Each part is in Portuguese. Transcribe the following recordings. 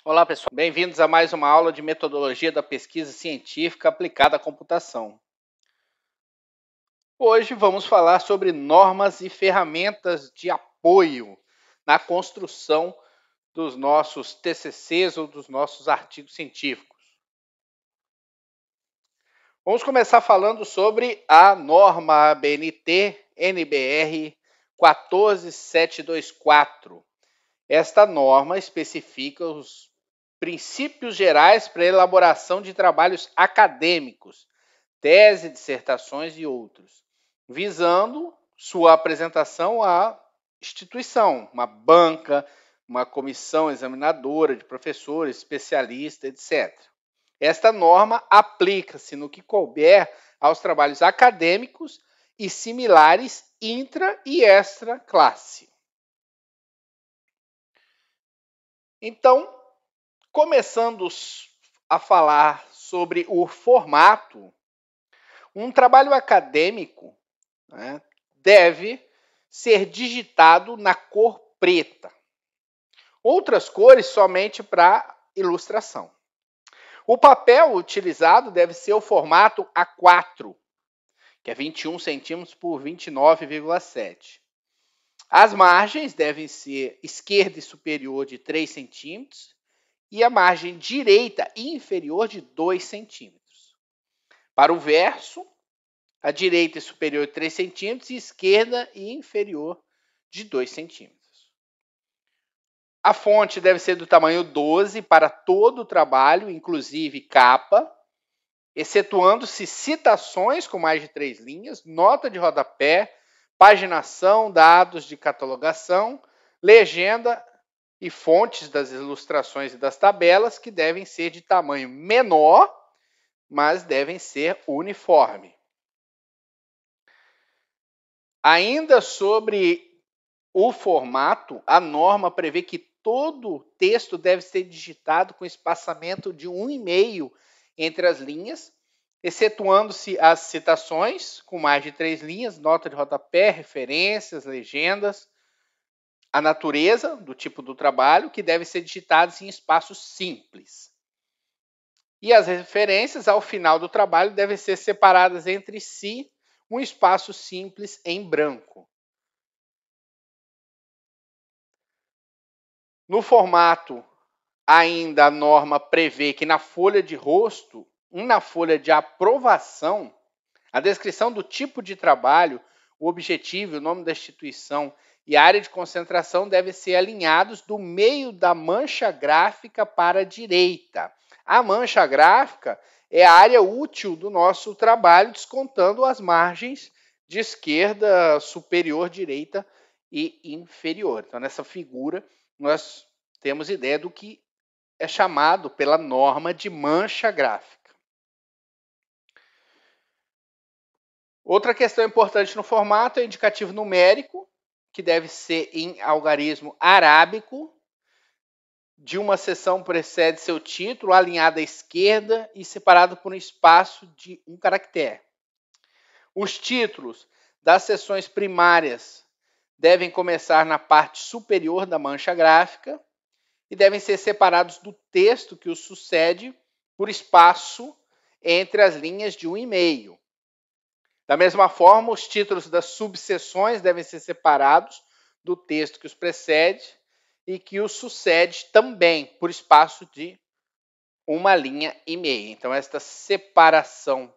Olá, pessoal. Bem-vindos a mais uma aula de metodologia da pesquisa científica aplicada à computação. Hoje vamos falar sobre normas e ferramentas de apoio na construção dos nossos TCCs ou dos nossos artigos científicos. Vamos começar falando sobre a norma ABNT NBR 14724. Esta norma especifica os princípios gerais para a elaboração de trabalhos acadêmicos, tese, dissertações e outros, visando sua apresentação à instituição, uma banca, uma comissão examinadora de professores, especialistas, etc. Esta norma aplica-se no que couber aos trabalhos acadêmicos e similares intra e extra classe. Então, começando a falar sobre o formato, um trabalho acadêmico, né, deve ser digitado na cor preta. Outras cores somente para ilustração. O papel utilizado deve ser o formato A4, que é 21 centímetros por 29,7. As margens devem ser esquerda e superior de 3 centímetros e a margem direita e inferior de 2 centímetros. Para o verso, a direita é superior de 3 centímetros e esquerda e inferior de 2 centímetros. A fonte deve ser do tamanho 12 para todo o trabalho, inclusive capa, excetuando-se citações com mais de 3 linhas, nota de rodapé, paginação, dados de catalogação, legenda e fontes das ilustrações e das tabelas, que devem ser de tamanho menor, mas devem ser uniforme. Ainda sobre o formato, a norma prevê que todo texto deve ser digitado com espaçamento de 1,5 entre as linhas, excetuando-se as citações com mais de 3 linhas, nota de rodapé, referências, legendas, a natureza do tipo do trabalho, que deve ser digitados em espaços simples. E as referências ao final do trabalho devem ser separadas entre si, um espaço simples em branco. No formato, ainda a norma prevê que na folha de rosto e na folha de aprovação, a descrição do tipo de trabalho, o objetivo, o nome da instituição e a área de concentração devem ser alinhados do meio da mancha gráfica para a direita. A mancha gráfica é a área útil do nosso trabalho, descontando as margens de esquerda, superior, direita e inferior. Então, nessa figura, nós temos ideia do que é chamado pela norma de mancha gráfica. Outra questão importante no formato é o indicativo numérico, que deve ser em algarismo arábico. De uma seção precede seu título, alinhado à esquerda e separado por um espaço de um caractere. Os títulos das seções primárias devem começar na parte superior da mancha gráfica e devem ser separados do texto que os sucede por espaço entre as linhas de 1,5. Da mesma forma, os títulos das subseções devem ser separados do texto que os precede e que os sucede também por espaço de 1,5 linha. Então, esta separação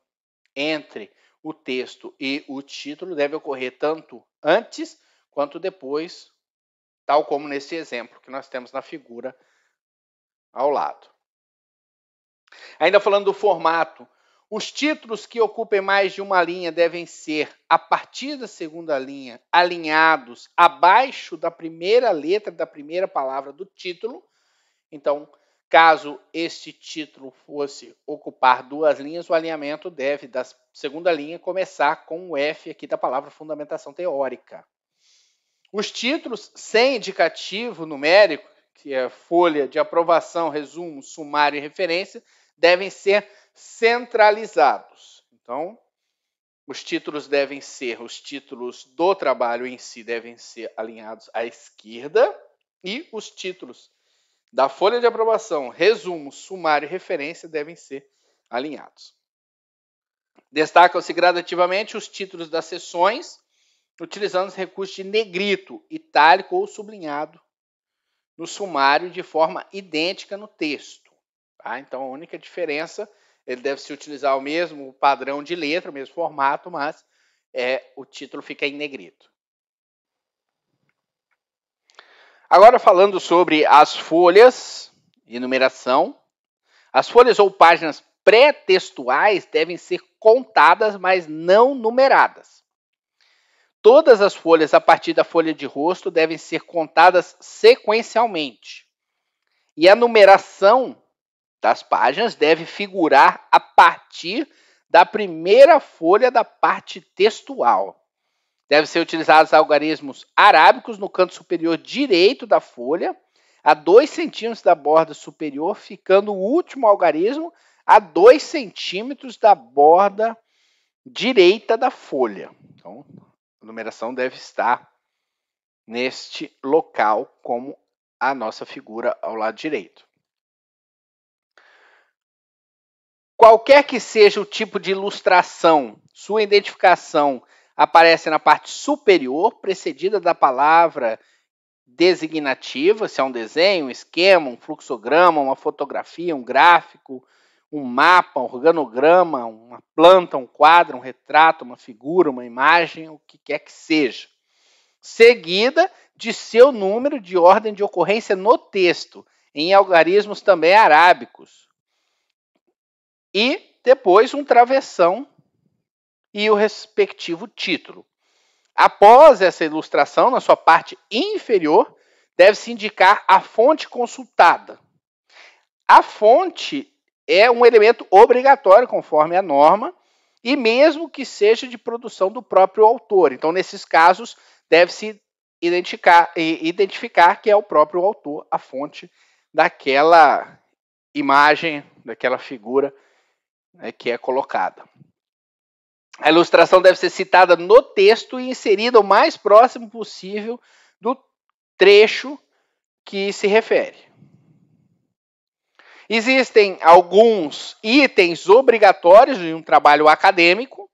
entre o texto e o título deve ocorrer tanto antes quanto depois, tal como nesse exemplo que nós temos na figura ao lado. Ainda falando do formato, os títulos que ocupem mais de uma linha devem ser, a partir da segunda linha, alinhados abaixo da primeira letra da primeira palavra do título. Então, caso este título fosse ocupar 2 linhas, o alinhamento deve, da segunda linha, começar com o F aqui da palavra fundamentação teórica. Os títulos sem indicativo numérico, que é folha de aprovação, resumo, sumário e referência, devem ser centralizados. Então, os títulos do trabalho em si devem ser alinhados à esquerda e os títulos da folha de aprovação, resumo, sumário e referência devem ser alinhados. Destacam-se gradativamente os títulos das seções, utilizando os recursos de negrito, itálico ou sublinhado no sumário de forma idêntica no texto. Tá? Então, a única diferença, ele deve se utilizar o mesmo padrão de letra, o mesmo formato, mas o título fica em negrito. Agora, falando sobre as folhas e numeração, as folhas ou páginas pré-textuais devem ser contadas, mas não numeradas. Todas as folhas a partir da folha de rosto devem ser contadas sequencialmente. E a numeração das páginas deve figurar a partir da primeira folha da parte textual. Devem ser utilizados algarismos arábicos no canto superior direito da folha, a 2 centímetros da borda superior, ficando o último algarismo a 2 centímetros da borda direita da folha. Então, a numeração deve estar neste local, como a nossa figura ao lado direito. Qualquer que seja o tipo de ilustração, sua identificação aparece na parte superior, precedida da palavra designativa, se é um desenho, um esquema, um fluxograma, uma fotografia, um gráfico, um mapa, um organograma, uma planta, um quadro, um retrato, uma figura, uma imagem, o que quer que seja. Seguida de seu número de ordem de ocorrência no texto, em algarismos também arábicos. E depois um travessão e o respectivo título. Após essa ilustração, na sua parte inferior, deve-se indicar a fonte consultada. A fonte é um elemento obrigatório, conforme a norma, e mesmo que seja de produção do próprio autor. Então, nesses casos, deve-se identificar que é o próprio autor, a fonte daquela imagem, daquela figura que é colocada. A ilustração deve ser citada no texto e inserida o mais próximo possível do trecho que se refere. Existem alguns itens obrigatórios de um trabalho acadêmico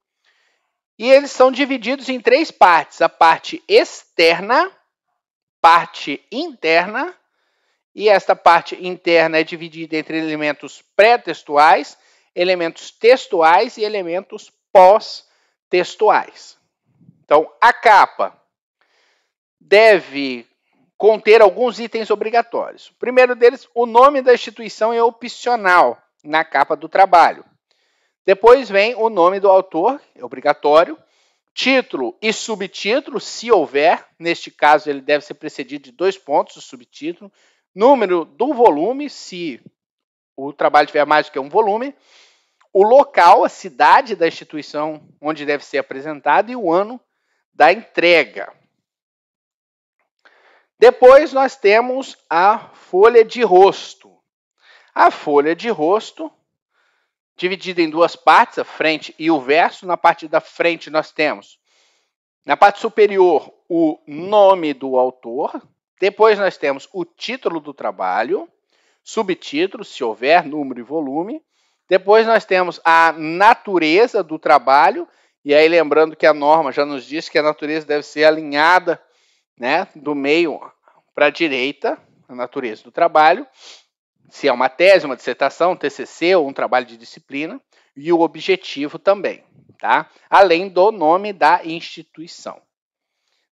e eles são divididos em 3 partes: a parte externa, parte interna, e esta parte interna é dividida entre elementos pré-textuais, elementos textuais e elementos pós-textuais. Então, a capa deve conter alguns itens obrigatórios. O primeiro deles, o nome da instituição é opcional na capa do trabalho. Depois vem o nome do autor, é obrigatório. Título e subtítulo, se houver. Neste caso, ele deve ser precedido de 2 pontos, o subtítulo. Número do volume, se o trabalho tiver mais do que um volume. O local, a cidade da instituição onde deve ser apresentado e o ano da entrega. Depois nós temos a folha de rosto. A folha de rosto, dividida em 2 partes, a frente e o verso. Na parte da frente nós temos, na parte superior, o nome do autor. Depois nós temos o título do trabalho, subtítulo, se houver, número e volume. Depois nós temos a natureza do trabalho, e aí lembrando que a norma já nos diz que a natureza deve ser alinhada, né, do meio para a direita, a natureza do trabalho, se é uma tese, uma dissertação, um TCC ou um trabalho de disciplina, e o objetivo também, tá? Além do nome da instituição.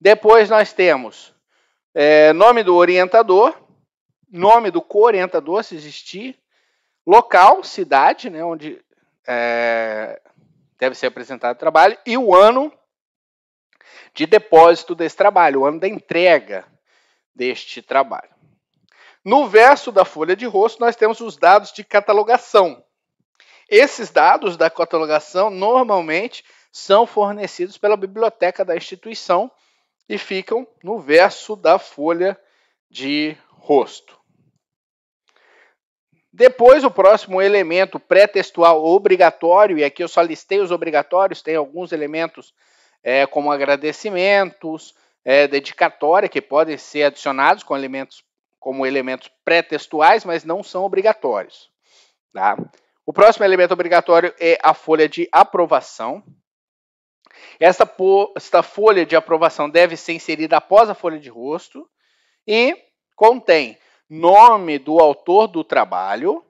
Depois nós temos nome do orientador, nome do co-orientador, se existir, local, cidade, né, onde deve ser apresentado o trabalho, e o ano de depósito desse trabalho, o ano da entrega deste trabalho. No verso da folha de rosto, nós temos os dados de catalogação. Esses dados da catalogação, normalmente, são fornecidos pela biblioteca da instituição e ficam no verso da folha de rosto. Depois, o próximo elemento pré-textual obrigatório, e aqui eu só listei os obrigatórios, tem alguns elementos como agradecimentos, dedicatória, que podem ser adicionados com elementos como elementos pré-textuais, mas não são obrigatórios. Tá? O próximo elemento obrigatório é a folha de aprovação. Esta folha de aprovação deve ser inserida após a folha de rosto e contém nome do autor do trabalho,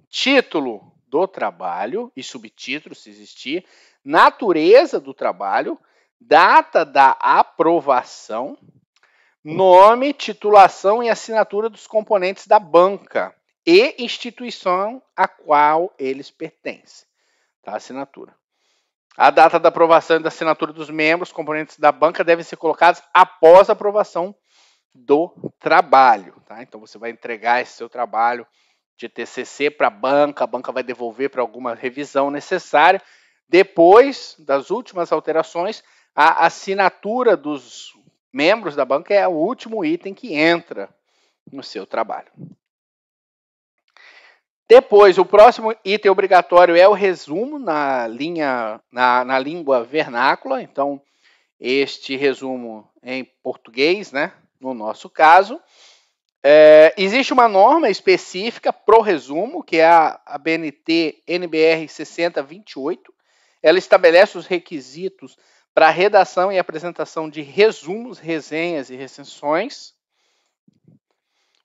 título do trabalho e subtítulo, se existir, natureza do trabalho, data da aprovação, nome, titulação e assinatura dos componentes da banca e instituição a qual eles pertencem. Tá? Assinatura. A data da aprovação e da assinatura dos membros, componentes da banca, devem ser colocados após a aprovação do trabalho. Tá? Então, você vai entregar esse seu trabalho de TCC para a banca vai devolver para alguma revisão necessária. Depois das últimas alterações, a assinatura dos membros da banca é o último item que entra no seu trabalho. Depois, o próximo item obrigatório é o resumo na língua vernácula. Então, este resumo em português, né? No nosso caso. Existe uma norma específica pro resumo, que é a BNT NBR 6028. Ela estabelece os requisitos para a redação e apresentação de resumos, resenhas e recensões.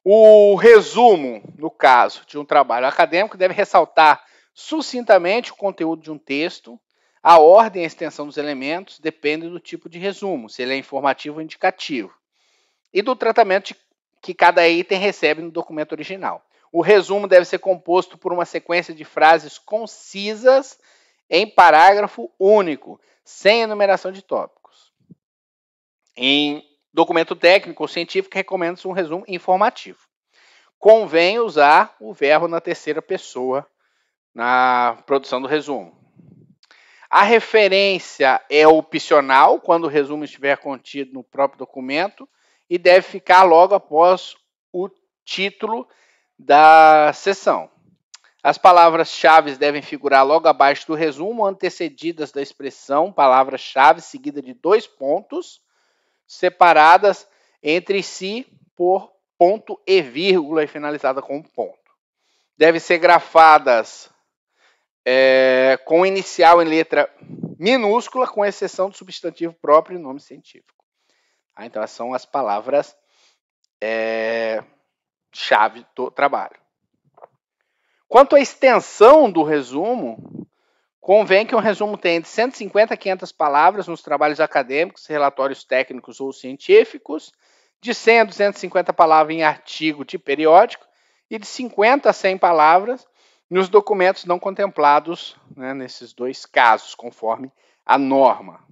O resumo, no caso de um trabalho acadêmico, deve ressaltar sucintamente o conteúdo de um texto. A ordem e a extensão dos elementos depende do tipo de resumo, se ele é informativo ou indicativo, e do tratamento que cada item recebe no documento original. O resumo deve ser composto por uma sequência de frases concisas em parágrafo único, sem enumeração de tópicos. Em documento técnico ou científico, recomenda-se um resumo informativo. Convém usar o verbo na terceira pessoa na produção do resumo. A referência é opcional quando o resumo estiver contido no próprio documento e deve ficar logo após o título da seção. As palavras-chave devem figurar logo abaixo do resumo, antecedidas da expressão palavra-chave seguida de 2 pontos, separadas entre si por ponto e vírgula e finalizada com um ponto. Devem ser grafadas com inicial em letra minúscula, com exceção do substantivo próprio e nome científico. Então, essas são as palavras chave do trabalho. Quanto à extensão do resumo, convém que um resumo tenha de 150 a 500 palavras nos trabalhos acadêmicos, relatórios técnicos ou científicos, de 100 a 250 palavras em artigo de periódico e de 50 a 100 palavras nos documentos não contemplados, né, nesses dois casos, conforme a norma.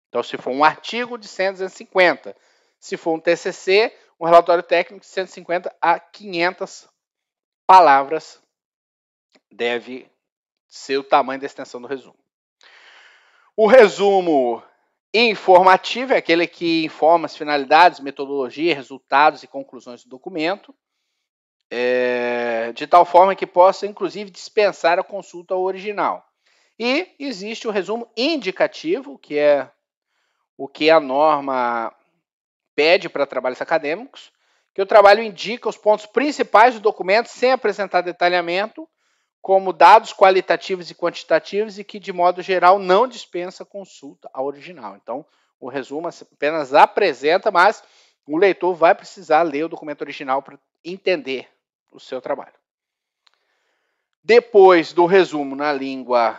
Então, se for um artigo, de 100 a 250. Se for um TCC, um relatório técnico, de 150 a 500 palavras deve ser o tamanho da extensão do resumo. O resumo informativo é aquele que informa as finalidades, metodologia, resultados e conclusões do documento, de tal forma que possa, inclusive, dispensar a consulta ao original. E existe o resumo indicativo, que é o que a norma pede para trabalhos acadêmicos, que o trabalho indica os pontos principais do documento sem apresentar detalhamento, como dados qualitativos e quantitativos e que, de modo geral, não dispensa consulta ao original. Então, o resumo apenas apresenta, mas o leitor vai precisar ler o documento original para entender o seu trabalho. Depois do resumo na língua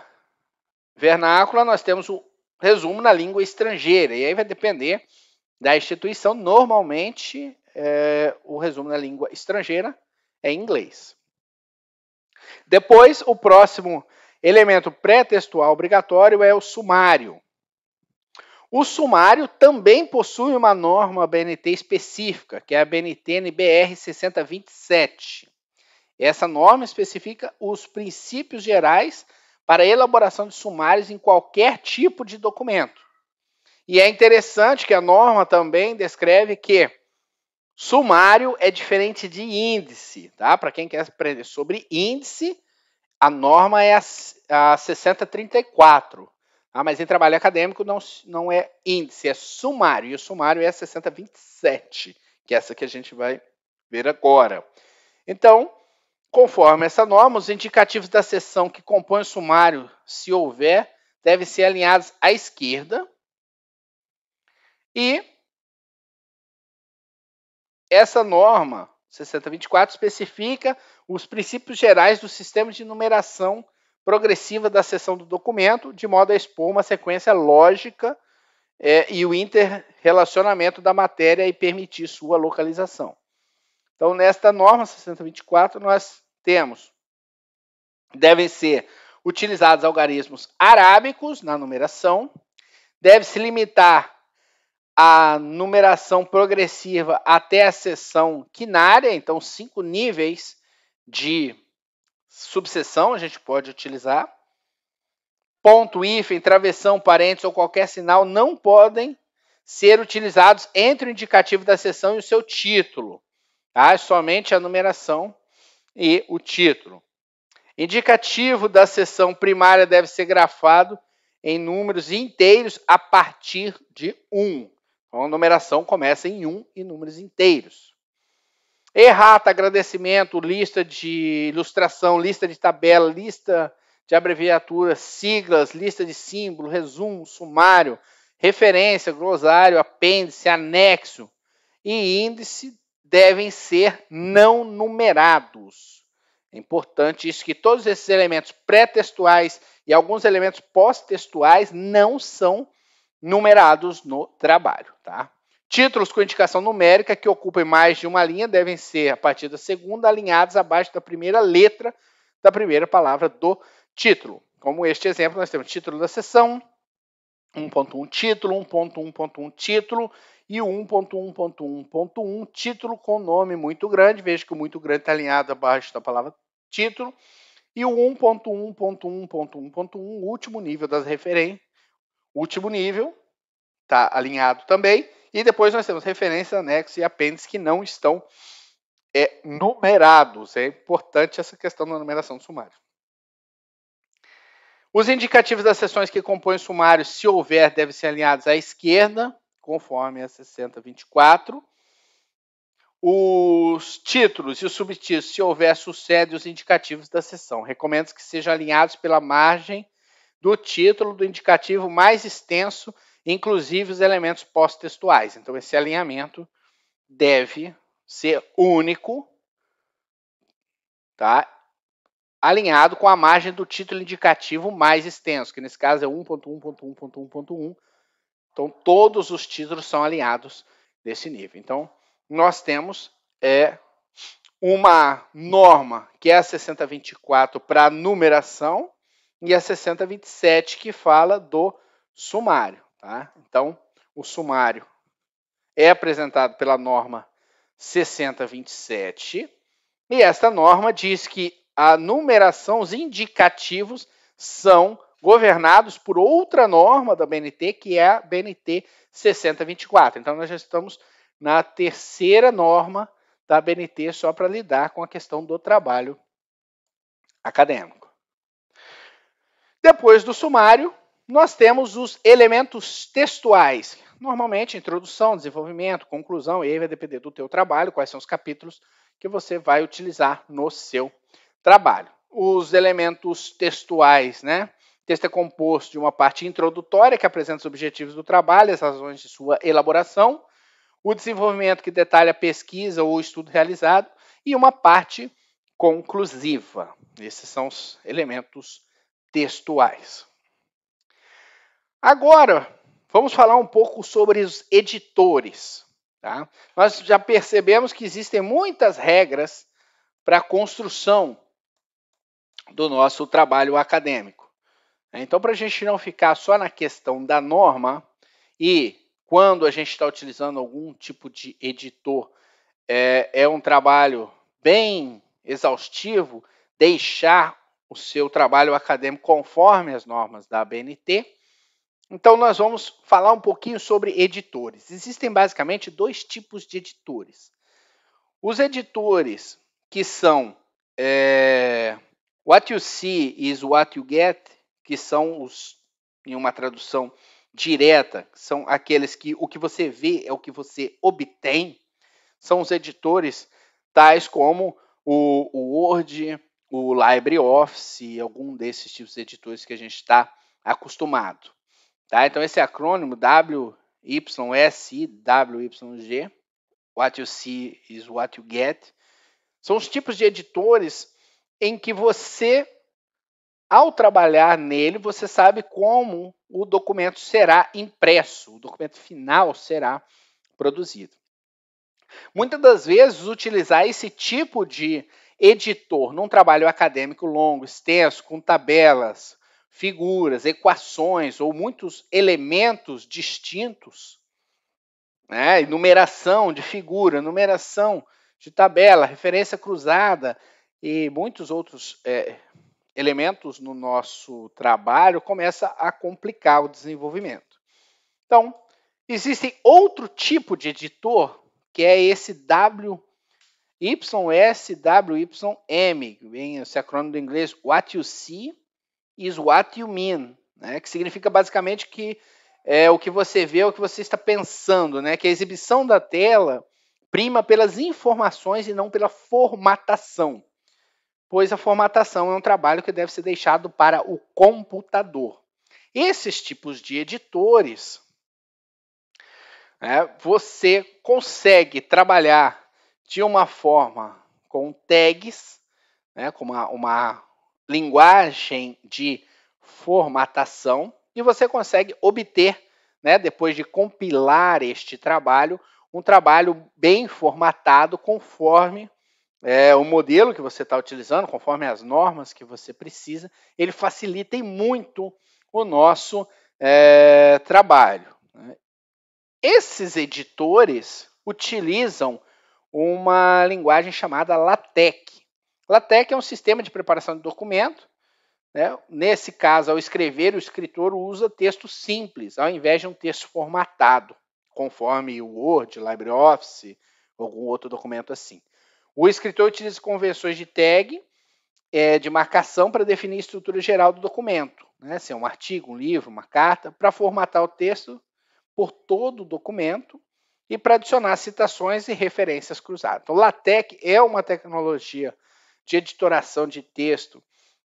vernácula, nós temos o resumo na língua estrangeira, e aí vai depender da instituição. Normalmente, o resumo na língua estrangeira é em inglês. Depois, o próximo elemento pré-textual obrigatório é o sumário. O sumário também possui uma norma BNT específica, que é a BNT NBR 6027. Essa norma especifica os princípios gerais para a elaboração de sumários em qualquer tipo de documento. E é interessante que a norma também descreve que sumário é diferente de índice, tá? Para quem quer aprender sobre índice, a norma é a 6034, tá? Mas em trabalho acadêmico não é índice, é sumário, e o sumário é a 6027, que é essa que a gente vai ver agora. Então, conforme essa norma, os indicativos da seção que compõem o sumário, se houver, devem ser alinhados à esquerda. E essa norma 6024 especifica os princípios gerais do sistema de numeração progressiva da seção do documento, de modo a expor uma sequência lógica e o interrelacionamento da matéria e permitir sua localização. Então, nesta norma 6024, nós temos, devem ser utilizados algarismos arábicos na numeração, deve-se limitar a numeração progressiva até a seção quinária, então 5 níveis de subseção a gente pode utilizar. Ponto, hífen, travessão, parênteses ou qualquer sinal não podem ser utilizados entre o indicativo da seção e o seu título. Tá? Somente a numeração e o título. Indicativo da seção primária deve ser grafado em números inteiros a partir de 1. Então, a numeração começa em 1 e números inteiros. Errata, agradecimento, lista de ilustração, lista de tabela, lista de abreviatura, siglas, lista de símbolo, resumo, sumário, referência, glossário, apêndice, anexo e índice devem ser não numerados. É importante isso, que todos esses elementos pré-textuais e alguns elementos pós-textuais não são numerados no trabalho. Tá? Títulos com indicação numérica que ocupem mais de uma linha devem ser, a partir da segunda, alinhados abaixo da primeira letra da primeira palavra do título. Como este exemplo, nós temos título da seção, 1.1 título, 1.1.1 título e o 1.1.1.1 título com nome muito grande. Veja que o muito grande está alinhado abaixo da palavra título. E o 1.1.1.1.1, último nível das referências, último nível, está alinhado também. E depois nós temos referência, anexo e apêndice que não estão numerados. É importante essa questão da numeração do sumário. Os indicativos das seções que compõem o sumário, se houver, devem ser alinhados à esquerda, conforme a 6024. Os títulos e os subtítulos, se houver, sucedem os indicativos da seção. Recomendo que sejam alinhados pela margem do título do indicativo mais extenso, inclusive os elementos pós-textuais. Então, esse alinhamento deve ser único, tá? Alinhado com a margem do título indicativo mais extenso, que nesse caso é 1.1.1.1.1. Então, todos os títulos são alinhados nesse nível. Então, nós temos uma norma, que é a 6024 para numeração, e a 6027 que fala do sumário. Tá? Então, o sumário é apresentado pela norma 6027, e esta norma diz que a numeração, os indicativos, são governados por outra norma da BNT, que é a BNT 6024. Então, nós já estamos na terceira norma da BNT só para lidar com a questão do trabalho acadêmico. Depois do sumário, nós temos os elementos textuais. Normalmente, introdução, desenvolvimento, conclusão, e aí vai depender do teu trabalho, quais são os capítulos que você vai utilizar no seu trabalho. Os elementos textuais, né? O texto é composto de uma parte introdutória, que apresenta os objetivos do trabalho, as razões de sua elaboração, o desenvolvimento, que detalha a pesquisa ou o estudo realizado, e uma parte conclusiva. Esses são os elementos textuais. Agora, vamos falar um pouco sobre os editores. Tá? Nós já percebemos que existem muitas regras para a construção do nosso trabalho acadêmico. Então, para a gente não ficar só na questão da norma, e quando a gente está utilizando algum tipo de editor, é um trabalho bem exaustivo, deixar o seu trabalho acadêmico conforme as normas da BNT. Então, nós vamos falar um pouquinho sobre editores. Existem basicamente dois tipos de editores. Os editores que são what you see is what you get, que são os, em uma tradução direta, são aqueles que o que você vê é o que você obtém, são os editores tais como o Word, o LibreOffice, algum desses tipos de editores que a gente está acostumado. Tá? Então, esse acrônimo WYSI, WYG, What you see is what you get, são os tipos de editores em que você, ao trabalhar nele, você sabe como o documento será impresso, o documento final será produzido. Muitas das vezes, utilizar esse tipo de editor num trabalho acadêmico longo, extenso, com tabelas, figuras, equações ou muitos elementos distintos, né? Numeração de figura, numeração de tabela, referência cruzada e muitos outros elementos no nosso trabalho, começa a complicar o desenvolvimento. Então, existe outro tipo de editor, que é esse WYSWYM, vem esse acrônimo do inglês What you see is what you mean, né? Que significa basicamente que o que você vê é o que você está pensando, né? Que a exibição da tela prima pelas informações e não pela formatação, pois a formatação é um trabalho que deve ser deixado para o computador. Esses tipos de editores, você consegue trabalhar de uma forma com tags, com uma linguagem de formatação, e você consegue obter, depois de compilar este trabalho, um trabalho bem formatado conforme o modelo que você está utilizando, conforme as normas que você precisa. Ele facilita muito o nosso trabalho. Esses editores utilizam uma linguagem chamada LaTeX. LaTeX é um sistema de preparação de documento. Nesse caso, ao escrever, o escritor usa texto simples, ao invés de um texto formatado, conforme o Word, LibreOffice, ou algum outro documento assim. O escritor utiliza convenções de tag, de marcação, para definir a estrutura geral do documento, se é um artigo, um livro, uma carta, para formatar o texto por todo o documento e para adicionar citações e referências cruzadas. Então, LaTeX é uma tecnologia de editoração de texto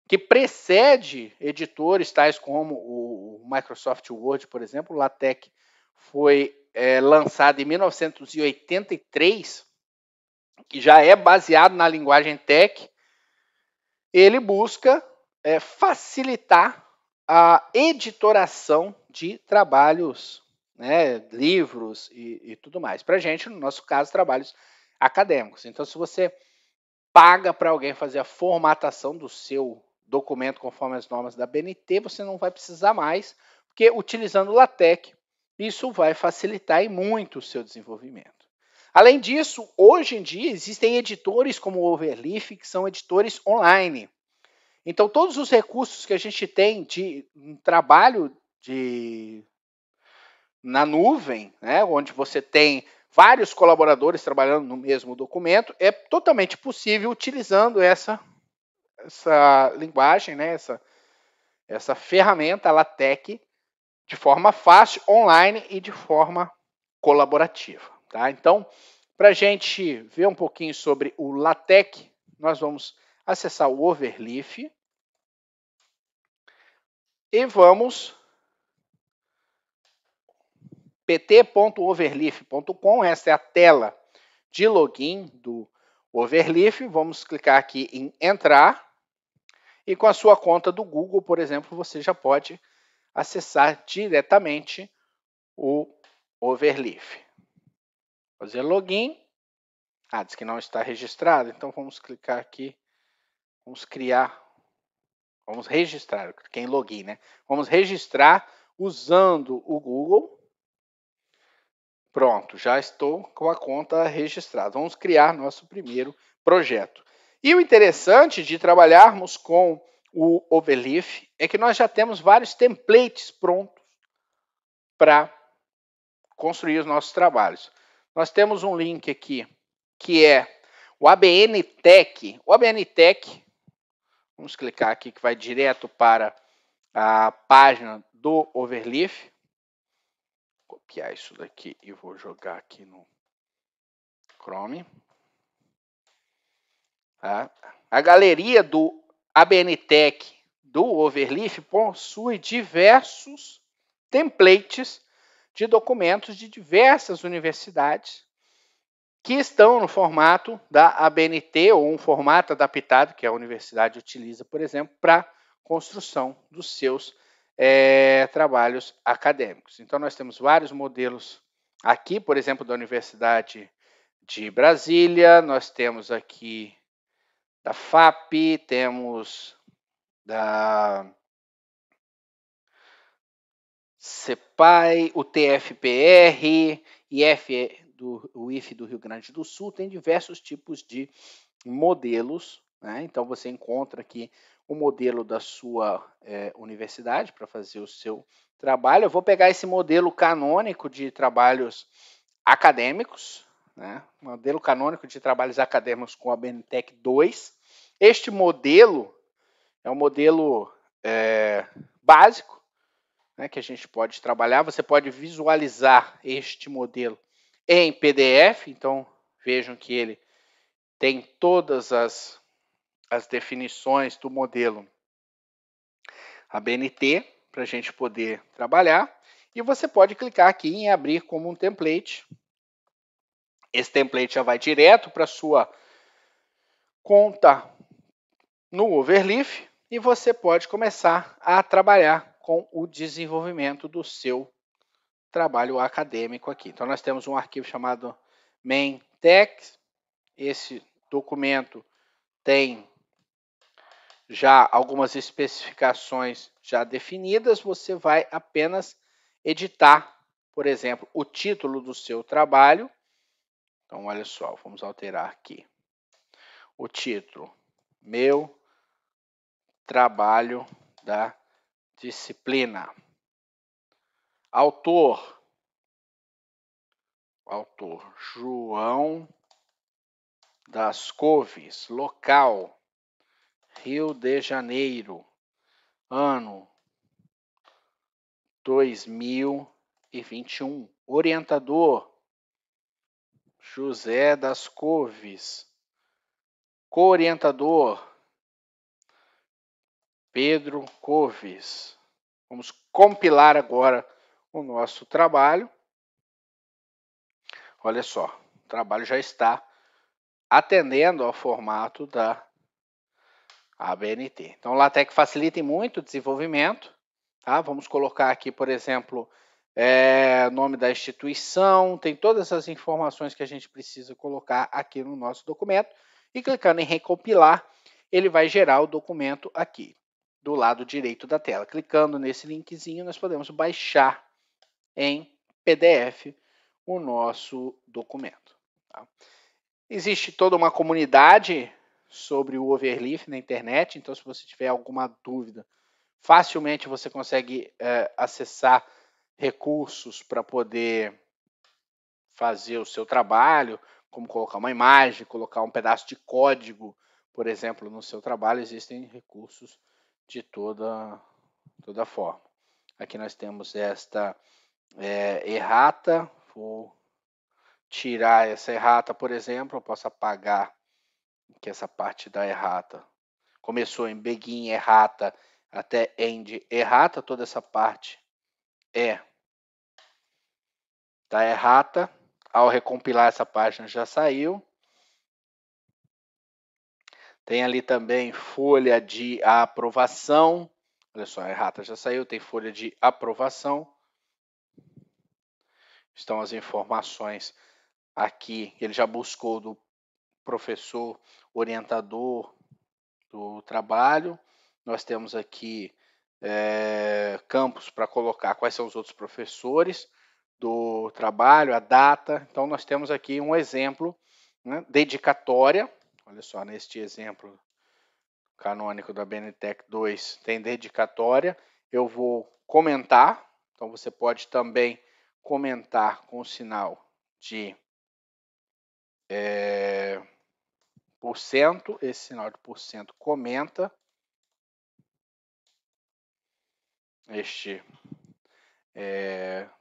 que precede editores tais como o Microsoft Word, por exemplo. O LaTeX foi lançado em 1983, que já é baseado na linguagem TeX. Ele busca facilitar a editoração de trabalhos, livros e tudo mais. Para a gente, no nosso caso, trabalhos acadêmicos. Então, se você paga para alguém fazer a formatação do seu documento conforme as normas da BNT, você não vai precisar mais, porque utilizando o LaTeX, isso vai facilitar e muito o seu desenvolvimento. Além disso, hoje em dia existem editores como o Overleaf, que são editores online. Então, todos os recursos que a gente tem de um trabalho na nuvem, onde você tem vários colaboradores trabalhando no mesmo documento, é totalmente possível utilizando essa linguagem, essa ferramenta LaTeX, de forma fácil, online e de forma colaborativa. Tá? Então, para a gente ver um pouquinho sobre o LaTeX, nós vamos acessar o Overleaf e vamos pt.overleaf.com, essa é a tela de login do Overleaf. Vamos clicar aqui em entrar e com a sua conta do Google, por exemplo, você já pode acessar diretamente o Overleaf. Fazer login. Diz que não está registrado, então vamos clicar aqui, vamos registrar, cliquei em login, Vamos registrar usando o Google. Pronto, já estou com a conta registrada. Vamos criar nosso primeiro projeto. E o interessante de trabalharmos com o Overleaf é que nós já temos vários templates prontos para construir os nossos trabalhos. Nós temos um link aqui que é o ABN Tech. O ABN Tech, vamos clicar aqui que vai direto para a página do Overleaf. Vou copiar isso daqui e vou jogar aqui no Chrome. Tá? A galeria do ABNTech do Overleaf possui diversos templates de documentos de diversas universidades que estão no formato da ABNT ou um formato adaptado que a universidade utiliza, por exemplo, para construção dos seus trabalhos acadêmicos. Então, nós temos vários modelos aqui, por exemplo, da Universidade de Brasília, nós temos aqui da FAP, temos da CEPAI, o TFPR, o IF do Rio Grande do Sul, tem diversos tipos de modelos, né? Então você encontra aqui o modelo da sua universidade para fazer o seu trabalho. Eu vou pegar esse modelo canônico de trabalhos acadêmicos, né? Modelo canônico de trabalhos acadêmicos com a BNTech 2. Este modelo é um modelo básico, né, que a gente pode trabalhar. Você pode visualizar este modelo em PDF, então vejam que ele tem todas as definições do modelo ABNT para a gente poder trabalhar. E você pode clicar aqui em abrir como um template. Esse template já vai direto para a sua conta no Overleaf e você pode começar a trabalhar com o desenvolvimento do seu trabalho acadêmico aqui. Então, nós temos um arquivo chamado main.tech. Esse documento tem já algumas especificações já definidas. Você vai apenas editar, por exemplo, o título do seu trabalho. Então, olha só, vamos alterar aqui. O título, meu trabalho da disciplina. Autor João das Couves. Local, Rio de Janeiro. Ano 2021. Orientador, José das Couves. Co-orientador, Pedro Couves. Vamos compilar agora o nosso trabalho. Olha só, o trabalho já está atendendo ao formato da ABNT. Então, o LaTeX facilita muito o desenvolvimento. Tá? Vamos colocar aqui, por exemplo, nome da instituição, tem todas as informações que a gente precisa colocar aqui no nosso documento. E clicando em recompilar, ele vai gerar o documento aqui, do lado direito da tela. Clicando nesse linkzinho, nós podemos baixar em PDF o nosso documento. Tá? Existe toda uma comunidade sobre o Overleaf na internet, então se você tiver alguma dúvida, facilmente você consegue acessar recursos para poder fazer o seu trabalho, como colocar uma imagem, colocar um pedaço de código, por exemplo, no seu trabalho. Existem recursos de toda forma. Aqui nós temos esta errata. Vou tirar essa errata, por exemplo. Eu posso apagar que essa parte da errata começou em begin errata até end errata. Toda essa parte da errata. Ao recompilar essa página já saiu. Tem ali também folha de aprovação. Olha só, a errata já saiu, tem folha de aprovação. Estão as informações aqui. Ele já buscou do professor orientador do trabalho. Nós temos aqui campos para colocar quais são os outros professores do trabalho, a data. Então, nós temos aqui um exemplo, né, dedicatória. Olha só, neste exemplo canônico da BNTech 2 tem dedicatória. Eu vou comentar, então você pode também comentar com o sinal de %, esse sinal de %, comenta este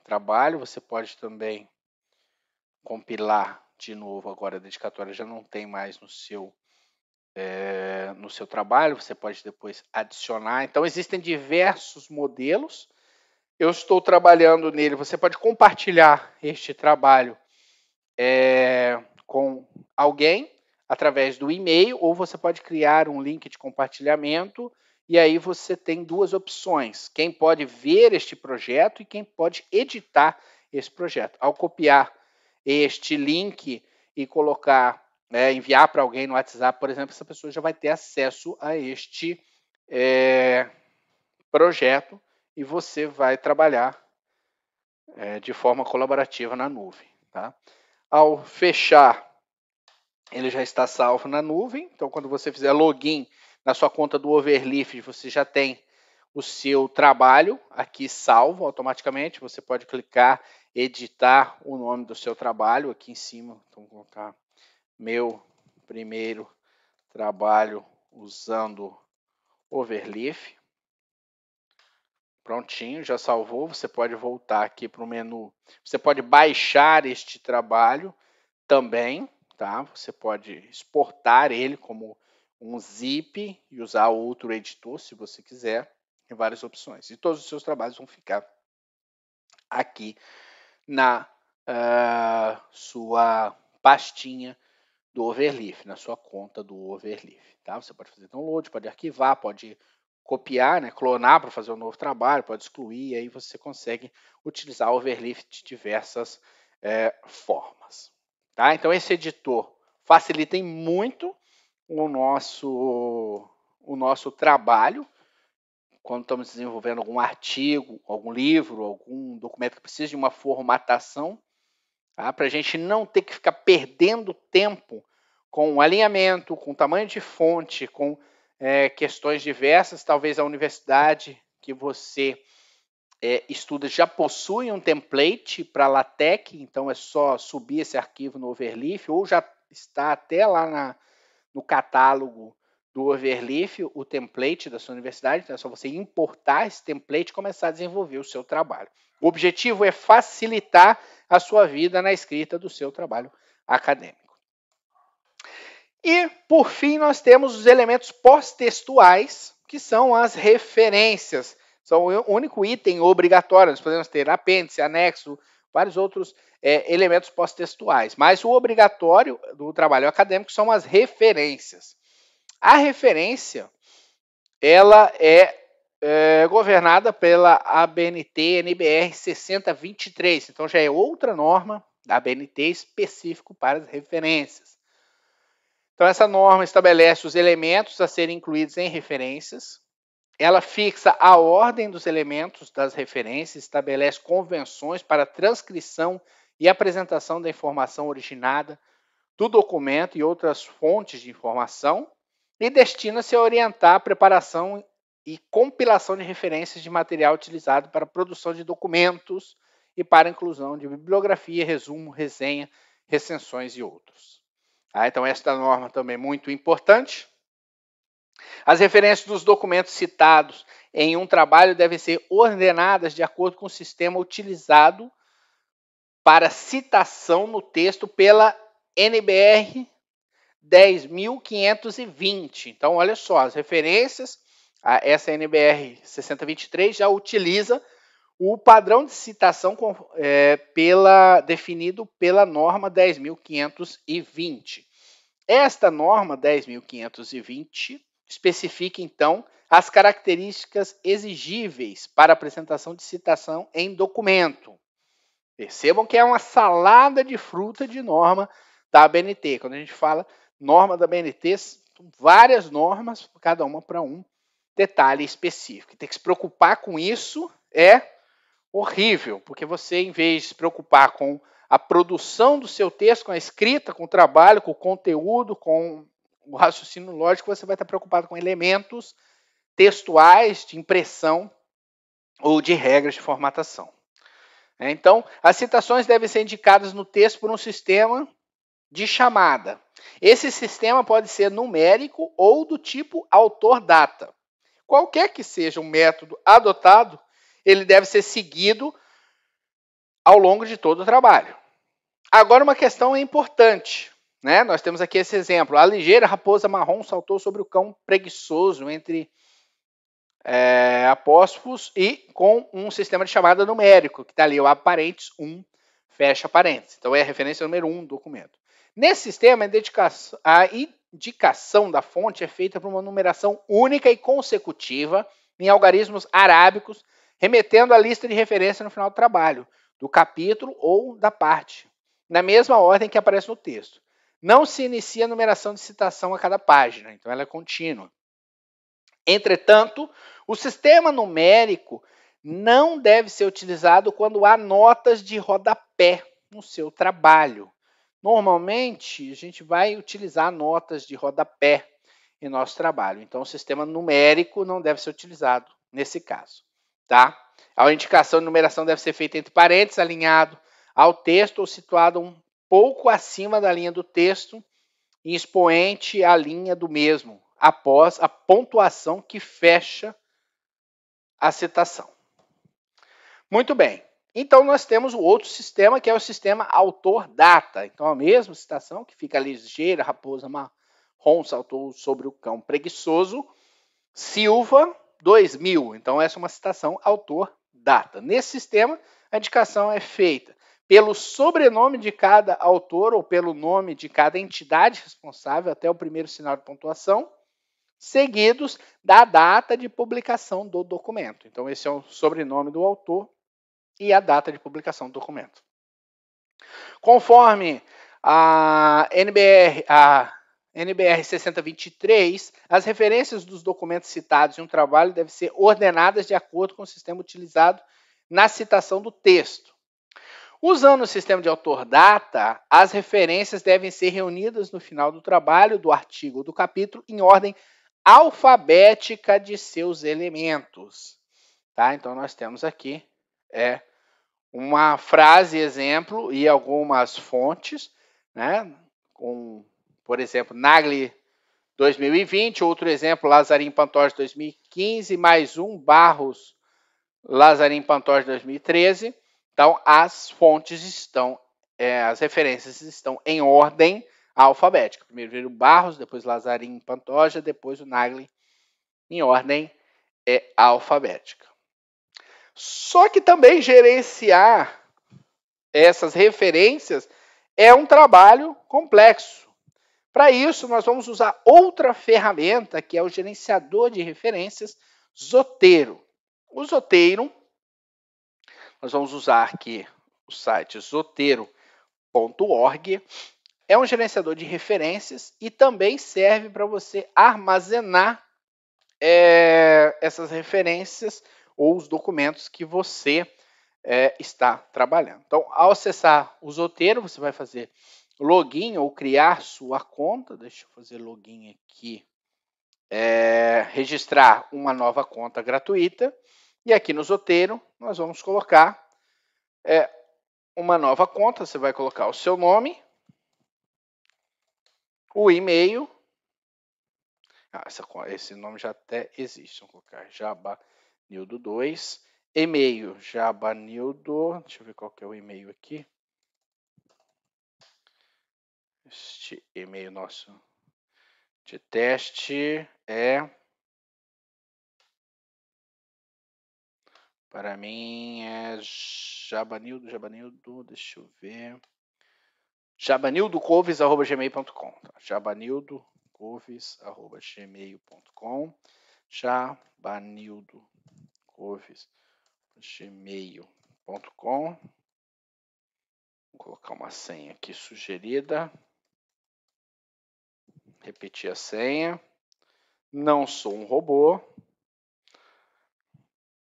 trabalho. Você pode também compilar de novo, agora a dedicatória já não tem mais no seu no seu trabalho, você pode depois adicionar. Então, existem diversos modelos. Eu estou trabalhando nele. Você pode compartilhar este trabalho com alguém através do e-mail, ou você pode criar um link de compartilhamento, e aí você tem duas opções: quem pode ver este projeto e quem pode editar esse projeto. Ao copiar este link e colocar, enviar para alguém no WhatsApp, por exemplo, essa pessoa já vai ter acesso a este projeto e você vai trabalhar de forma colaborativa na nuvem. Tá? Ao fechar, ele já está salvo na nuvem. Então, quando você fizer login na sua conta do Overleaf, você já tem o seu trabalho aqui salvo automaticamente. Você pode clicar, editar o nome do seu trabalho aqui em cima. Então, vou colocar meu primeiro trabalho usando Overleaf. Prontinho, já salvou. Você pode voltar aqui para o menu. Você pode baixar este trabalho também, tá? Você pode exportar ele como um zip e usar outro editor, se você quiser. Tem várias opções. E todos os seus trabalhos vão ficar aqui na sua pastinha do Overleaf, na sua conta do Overleaf. Tá? Você pode fazer download, pode arquivar, pode copiar, clonar para fazer um novo trabalho, pode excluir, e aí você consegue utilizar o Overleaf de diversas formas. Tá? Então, esse editor facilita muito o nosso trabalho quando estamos desenvolvendo algum artigo, algum livro, algum documento que precisa de uma formatação, tá? Para a gente não ter que ficar perdendo tempo com alinhamento, com tamanho de fonte, com questões diversas. Talvez a universidade que você estuda já possui um template para LaTeX, então é só subir esse arquivo no Overleaf, ou já está até lá no catálogo do Overleaf o template da sua universidade, então é só você importar esse template e começar a desenvolver o seu trabalho. O objetivo é facilitar a sua vida na escrita do seu trabalho acadêmico. E, por fim, nós temos os elementos pós-textuais, que são as referências. São o único item obrigatório. Nós podemos ter apêndice, anexo, vários outros elementos pós-textuais. Mas o obrigatório do trabalho acadêmico são as referências. A referência, ela é governada pela ABNT NBR 6023. Então, já é outra norma da ABNT específico para as referências. Então, essa norma estabelece os elementos a serem incluídos em referências. Ela fixa a ordem dos elementos das referências, estabelece convenções para transcrição e apresentação da informação originada do documento e outras fontes de informação, e destina-se a orientar a preparação e compilação de referências de material utilizado para a produção de documentos e para a inclusão de bibliografia, resumo, resenha, recensões e outros. Então, esta norma também é muito importante. As referências dos documentos citados em um trabalho devem ser ordenadas de acordo com o sistema utilizado para citação no texto pela NBR 10.520. Então, olha só, as referências, essa NBR 6023 já utiliza o padrão de citação definido pela norma 10.520. Esta norma 10.520 especifica, então, as características exigíveis para apresentação de citação em documento. Percebam que é uma salada de fruta de norma da ABNT. Quando a gente fala norma da ABNT, são várias normas, cada uma para um detalhe específico. Tem que se preocupar com isso é horrível, porque você, em vez de se preocupar com a produção do seu texto, com a escrita, com o trabalho, com o conteúdo, com o raciocínio lógico, você vai estar preocupado com elementos textuais de impressão ou de regras de formatação. Então, as citações devem ser indicadas no texto por um sistema de chamada. Esse sistema pode ser numérico ou do tipo autor-data. Qualquer que seja o método adotado, ele deve ser seguido ao longo de todo o trabalho. Agora, uma questão é importante. né? Nós temos aqui esse exemplo. A ligeira raposa marrom saltou sobre o cão preguiçoso, entre apóstrofos e com um sistema de chamada numérico, que está ali, o aparentes 1, fecha parênteses. Então é a referência número 1 do documento. Nesse sistema, a indicação da fonte é feita por uma numeração única e consecutiva em algarismos arábicos, remetendo à lista de referência no final do trabalho, do capítulo ou da parte, na mesma ordem que aparece no texto. Não se inicia a numeração de citação a cada página, então ela é contínua. Entretanto, o sistema numérico não deve ser utilizado quando há notas de rodapé no seu trabalho. Normalmente, a gente vai utilizar notas de rodapé em nosso trabalho. Então, o sistema numérico não deve ser utilizado nesse caso, tá? A indicação de numeração deve ser feita entre parênteses, alinhado ao texto ou situado um pouco acima da linha do texto e expoente à linha do mesmo, após a pontuação que fecha a citação. Muito bem. Então, nós temos o outro sistema, que é o sistema autor-data. Então, a mesma citação, que fica ligeira, raposa marrom saltou sobre o cão preguiçoso, Silva, 2000. Então, essa é uma citação autor-data. Nesse sistema, a indicação é feita pelo sobrenome de cada autor ou pelo nome de cada entidade responsável até o primeiro sinal de pontuação, seguidos da data de publicação do documento. Então, esse é o sobrenome do autor e a data de publicação do documento. Conforme a NBR 6023, as referências dos documentos citados em um trabalho devem ser ordenadas de acordo com o sistema utilizado na citação do texto. Usando o sistema de autor-data, as referências devem ser reunidas no final do trabalho, do artigo ou do capítulo, em ordem alfabética de seus elementos. Tá? Então, nós temos aqui uma frase exemplo e algumas fontes, né? Por exemplo, Nagli 2020, outro exemplo, Lazarim Pantoja 2015, mais um, Barros Lazarim Pantoja 2013. Então, as fontes estão, as referências estão em ordem alfabética. Primeiro veio o Barros, depois Lazarim Pantoja, depois o Nagli, em ordem alfabética. Só que também gerenciar essas referências é um trabalho complexo. Para isso, nós vamos usar outra ferramenta, que é o gerenciador de referências, Zotero. O Zotero, nós vamos usar aqui o site zotero.org, é um gerenciador de referências e também serve para você armazenar essas referências ou os documentos que você está trabalhando. Então, ao acessar o Zotero, você vai fazer login ou criar sua conta. Deixa eu fazer login aqui. Registrar uma nova conta gratuita. E aqui no Zotero, nós vamos colocar uma nova conta. Você vai colocar o seu nome, o e-mail. Esse nome já até existe. Vamos colocar Jabanildo2. E-mail, Jabanildo. Deixa eu ver qual que é o e-mail aqui. Este e-mail nosso de teste para mim é Jabanildo, deixa eu ver. jabanildocouves@gmail.com. jabanildocouves@gmail.com. jabanildocouves@gmail.com. Vou colocar uma senha aqui sugerida. Repetir a senha. Não sou um robô.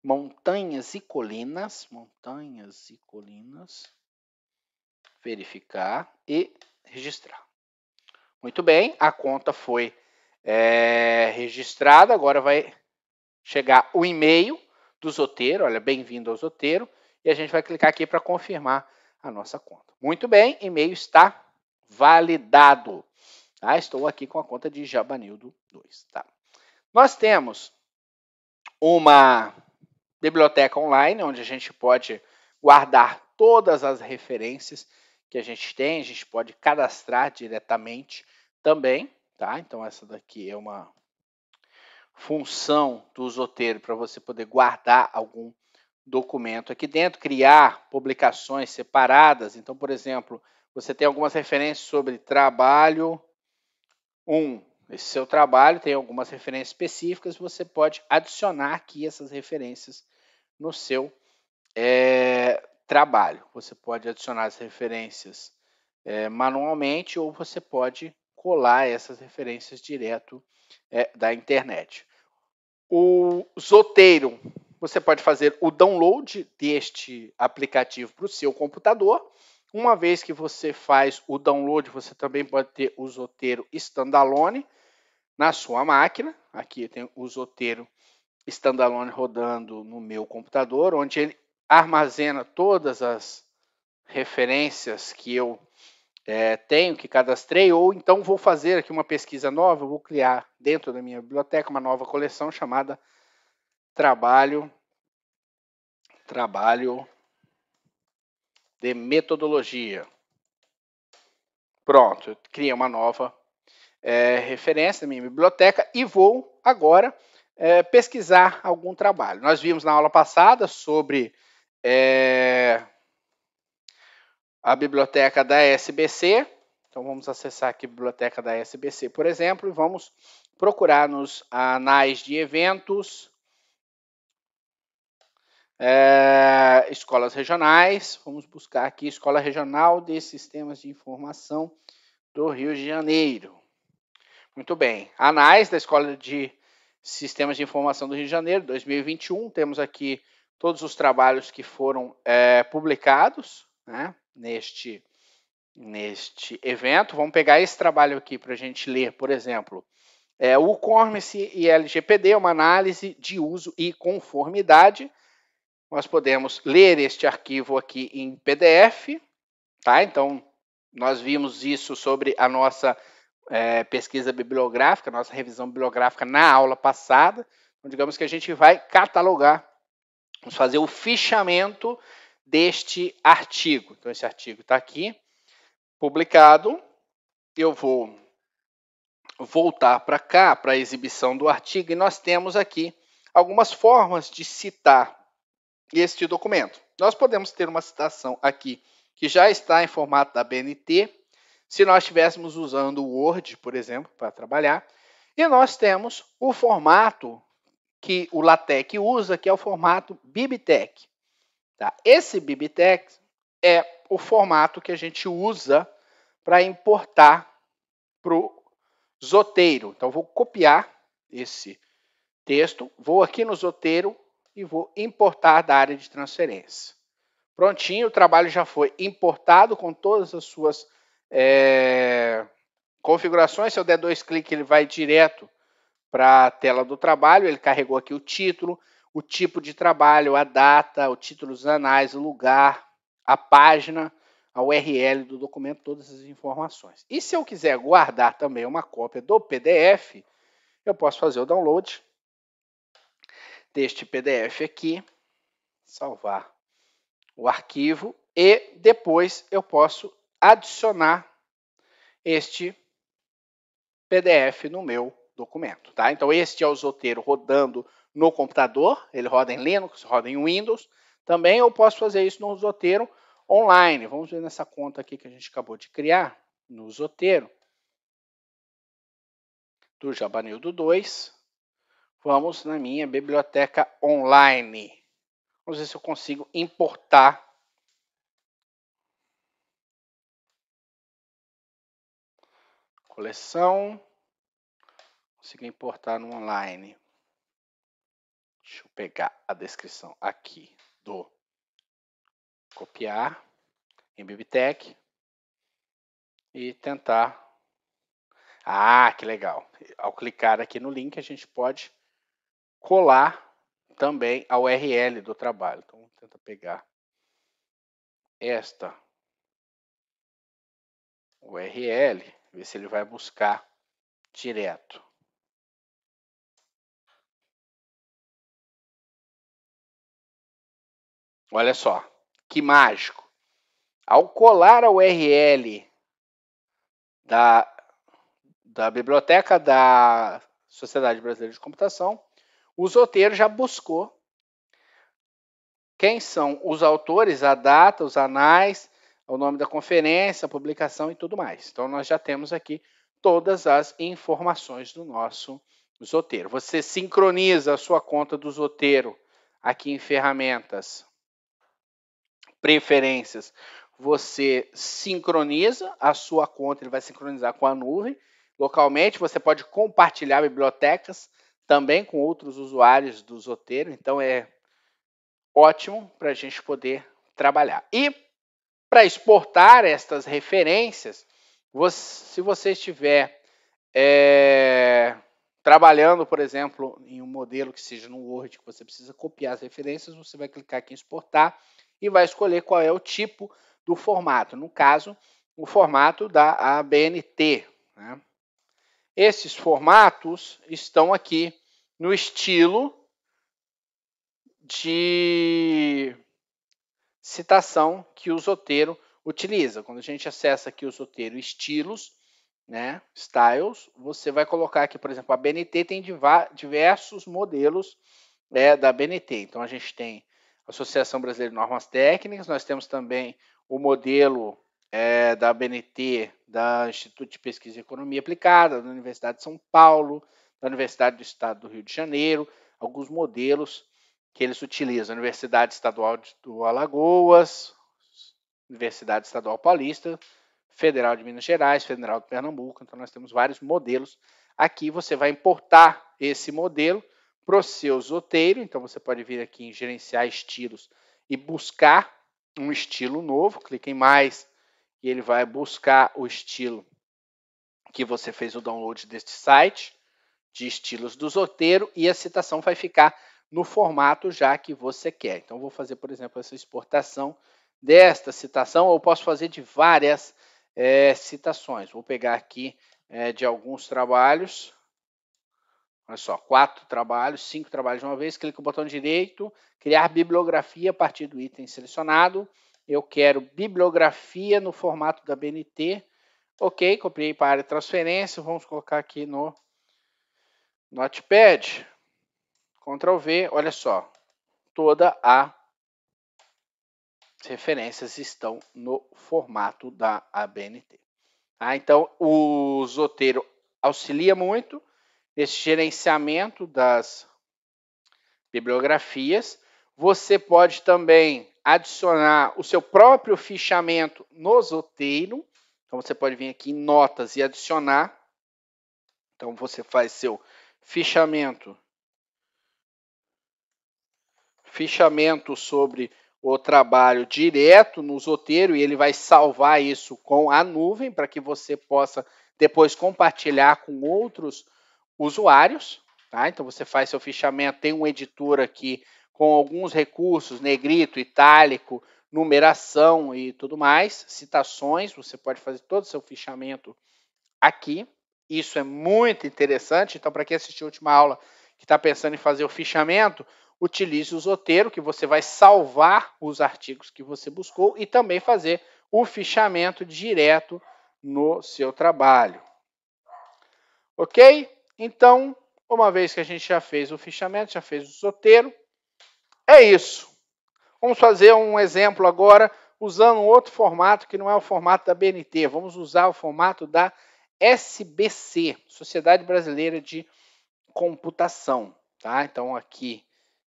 Montanhas e colinas. Verificar e registrar. Muito bem, a conta foi registrada. Agora vai chegar o e-mail do Zotero. Olha, bem-vindo ao Zotero. E a gente vai clicar aqui para confirmar a nossa conta. Muito bem, e-mail está validado. Tá? Estou aqui com a conta de Jabanildo 2. Tá? Nós temos uma biblioteca online, onde a gente pode guardar todas as referências que a gente pode cadastrar diretamente também, tá? Então essa daqui é uma função do Zotero para você poder guardar algum documento aqui dentro, criar publicações separadas. Então, por exemplo, você tem algumas referências sobre trabalho 1. Esse seu trabalho tem algumas referências específicas, você pode adicionar aqui essas referências no seu trabalho. Você pode adicionar as referências manualmente ou você pode colar essas referências direto da internet. O Zotero, você pode fazer o download deste aplicativo para o seu computador. Uma vez que você faz o download, você também pode ter o Zotero standalone na sua máquina. Aqui eu tenho o Zotero standalone rodando no meu computador, onde ele armazena todas as referências que eu tenho, que cadastrei, ou então vou fazer aqui uma pesquisa nova, vou criar dentro da minha biblioteca uma nova coleção chamada Trabalho de Metodologia. Pronto, eu criei uma nova referência na minha biblioteca e vou agora pesquisar algum trabalho. Nós vimos na aula passada sobre a biblioteca da SBC. Então vamos acessar aqui a biblioteca da SBC, por exemplo, e vamos procurar nos anais de eventos, escolas regionais. Vamos buscar aqui Escola Regional de Sistemas de Informação do Rio de Janeiro. Muito bem. Anais da Escola de Sistemas de Informação do Rio de Janeiro, 2021. Temos aqui todos os trabalhos que foram publicados, né, neste evento. Vamos pegar esse trabalho aqui para a gente ler, por exemplo. O CORMIS e LGPD, uma análise de uso e conformidade. Nós podemos ler este arquivo aqui em PDF, tá? Então, nós vimos isso sobre a nossa pesquisa bibliográfica, nossa revisão bibliográfica na aula passada. Então, digamos que a gente vai catalogar, vamos fazer o fichamento deste artigo. Então, esse artigo está aqui, publicado. Eu vou voltar para cá, para a exibição do artigo, e nós temos aqui algumas formas de citar este documento. Nós podemos ter uma citação aqui que já está em formato da BNT, se nós estivéssemos usando o Word, por exemplo, para trabalhar, e nós temos o formato que o LaTeX usa, que é o formato BibTeX. Tá? Esse BibTeX é o formato que a gente usa para importar para o Zotero. Então, vou copiar esse texto, vou aqui no Zotero e vou importar da área de transferência. Prontinho, o trabalho já foi importado com todas as suas configurações. Se eu der 2 cliques, ele vai direto para a tela do trabalho. Ele carregou aqui o título, o tipo de trabalho, a data, o título dos anais, o lugar, a página, a URL do documento, todas as informações. E se eu quiser guardar também uma cópia do PDF, eu posso fazer o download deste PDF aqui, salvar o arquivo e depois eu posso adicionar este PDF no meu documento, tá? Então este é o Zotero rodando no computador, ele roda em Linux, roda em Windows. Também eu posso fazer isso no Zotero online. Vamos ver nessa conta aqui que a gente acabou de criar, no Zotero, do Jabanildo 2. Vamos na minha biblioteca online. Vamos ver se eu consigo importar coleção. Consigo importar no online. Deixa eu pegar a descrição aqui do copiar em BibTeX e tentar. Ah, que legal. Ao clicar aqui no link, a gente pode colar também a URL do trabalho. Então, vamos tentar pegar esta URL, ver se ele vai buscar direto. Olha só, que mágico. Ao colar a URL da biblioteca da Sociedade Brasileira de Computação, o Zotero já buscou quem são os autores, a data, os anais, o nome da conferência, a publicação e tudo mais. Então, nós já temos aqui todas as informações do nosso Zotero. Você sincroniza a sua conta do Zotero aqui em ferramentas, preferências. Você sincroniza a sua conta, ele vai sincronizar com a nuvem. Localmente, você pode compartilhar bibliotecas também com outros usuários do Zotero. Então, é ótimo para a gente poder trabalhar. E para exportar estas referências, se você estiver trabalhando, por exemplo, em um modelo que seja no Word, que você precisa copiar as referências, você vai clicar aqui em exportar e vai escolher qual é o tipo do formato. No caso, o formato da ABNT. Né? Esses formatos estão aqui no estilo de citação que o Zotero utiliza. Quando a gente acessa aqui o Zotero Estilos, né, Styles, você vai colocar aqui, por exemplo, a BNT tem diversos modelos da BNT. Então, a gente tem a Associação Brasileira de Normas Técnicas, nós temos também o modelo da BNT, da Instituto de Pesquisa e Economia Aplicada, da Universidade de São Paulo, da Universidade do Estado do Rio de Janeiro, alguns modelos que eles utilizam, Universidade Estadual do Alagoas, Universidade Estadual Paulista, Federal de Minas Gerais, Federal de Pernambuco. Então, nós temos vários modelos. Aqui você vai importar esse modelo para o seu Zotero. Então, você pode vir aqui em gerenciar estilos e buscar um estilo novo. Clique em mais e ele vai buscar o estilo que você fez o download deste site de estilos do Zotero e a citação vai ficar no formato já que você quer. Então, vou fazer, por exemplo, essa exportação desta citação, ou posso fazer de várias citações. Vou pegar aqui de alguns trabalhos. Olha só, 4 trabalhos, 5 trabalhos de uma vez. Clico no botão direito, criar bibliografia a partir do item selecionado. Eu quero bibliografia no formato da BNT. Ok, copiei para a área de transferência. Vamos colocar aqui no Notepad. Ctrl V, olha só, todas as referências estão no formato da ABNT. Então, o Zotero auxilia muito nesse gerenciamento das bibliografias. Você pode também adicionar o seu próprio fichamento no Zotero. Então, você pode vir aqui em notas e adicionar. Então, você faz seu fichamento sobre o trabalho direto no Zotero e ele vai salvar isso com a nuvem para que você possa depois compartilhar com outros usuários. Tá? Então, você faz seu fichamento, tem um editor aqui com alguns recursos, negrito, itálico, numeração e tudo mais, citações, você pode fazer todo o seu fichamento aqui. Isso é muito interessante. Então, para quem assistiu a última aula que está pensando em fazer o fichamento, utilize o Zotero, que você vai salvar os artigos que você buscou e também fazer o fichamento direto no seu trabalho. Ok? Então, uma vez que a gente já fez o fichamento, já fez o Zotero, é isso. Vamos fazer um exemplo agora usando um outro formato que não é o formato da BNT. Vamos usar o formato da SBC, Sociedade Brasileira de Computação. Tá? Então, aqui